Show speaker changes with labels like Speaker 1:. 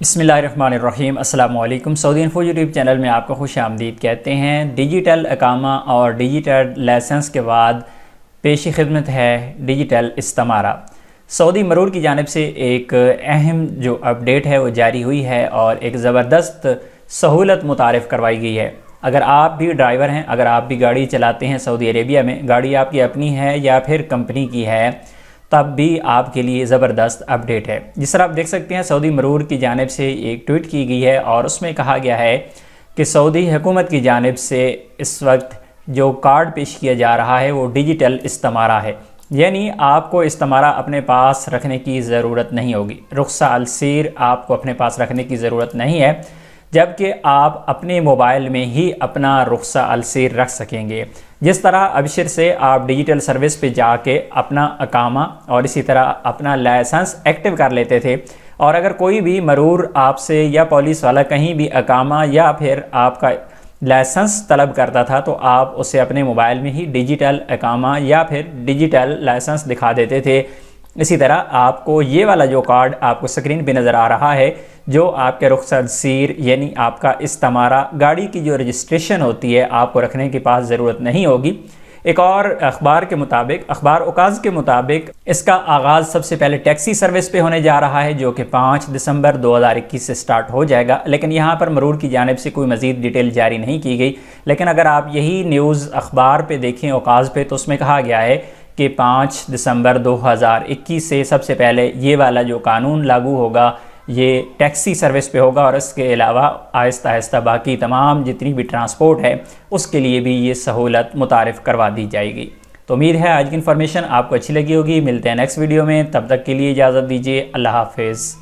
Speaker 1: بسم اللہ الرحمن الرحیم۔ السلام علیکم۔ سعودی انفو یوٹیوب چینل میں آپ کو خوش آمدید کہتے ہیں۔ ڈیجیٹل اقامہ اور ڈیجیٹل لائسنس کے بعد پیشی خدمت ہے ڈیجیٹل استمارہ۔ سعودی مرور کی جانب سے ایک اہم جو اپڈیٹ ہے وہ جاری ہوئی ہے اور ایک زبردست سہولت متعارف کروائی گئی ہے۔ اگر آپ بھی ڈرائیور ہیں، اگر آپ بھی گاڑی چلاتے ہیں سعودی عربیہ میں، گاڑی آپ کی اپنی ہے یا پھر کمپنی کی ہے، تب بھی آپ کے لیے زبردست اپڈیٹ ہے۔ جس طرح آپ دیکھ سکتے ہیں سعودی مرور کی جانب سے ایک ٹویٹ کی گئی ہے اور اس میں کہا گیا ہے کہ سعودی حکومت کی جانب سے اس وقت جو کارڈ پیش کیا جا رہا ہے وہ ڈیجیٹل استمارہ ہے، یعنی آپ کو استمارہ اپنے پاس رکھنے کی ضرورت نہیں ہوگی، رخصہ السیر آپ کو اپنے پاس رکھنے کی ضرورت نہیں ہے، جبکہ آپ اپنے موبائل میں ہی اپنا رخصہ السیر رکھ سکیں گے۔ جس طرح ابشر سے آپ ڈیجیٹل سروس پہ جا کے اپنا اقامہ اور اسی طرح اپنا لائسنس ایکٹیو کر لیتے تھے، اور اگر کوئی بھی مرور آپ سے یا پولیس والا کہیں بھی اقامہ یا پھر آپ کا لائسنس طلب کرتا تھا تو آپ اسے اپنے موبائل میں ہی ڈیجیٹل اقامہ یا پھر ڈیجیٹل لائسنس دکھا دیتے تھے۔ اسی طرح آپ کو یہ والا جو کارڈ آپ کو سکرین پہ نظر آ رہا ہے، جو آپ کے رخصہ السیر یعنی آپ کا استمارہ، گاڑی کی جو رجسٹریشن ہوتی ہے، آپ کو رکھنے کے پاس ضرورت نہیں ہوگی۔ ایک اور اخبار اوکاز کے مطابق اس کا آغاز سب سے پہلے ٹیکسی سروس پہ ہونے جا رہا ہے، جو کہ 5 دسمبر 2021 سے سٹارٹ ہو جائے گا، لیکن یہاں پر مرور کی جانب سے کوئی مزید ڈیٹیل جاری نہیں کی گئی۔ لیکن اگر آپ یہی نیوز اخبار پہ دیکھیں اوکاز پہ، تو اس میں کہا گیا ہے کہ 5 دسمبر 2021 سے سب سے پہلے یہ والا جو قانون لاگو ہوگا یہ ٹیکسی سروس پہ ہوگا، اور اس کے علاوہ آہستہ آہستہ باقی تمام جتنی بھی ٹرانسپورٹ ہے اس کے لیے بھی یہ سہولت متعارف کروا دی جائے گی۔ تو امید ہے آج کی انفارمیشن آپ کو اچھی لگی ہوگی۔ ملتے ہیں نیکسٹ ویڈیو میں، تب تک کے لیے اجازت دیجیے۔ اللہ حافظ۔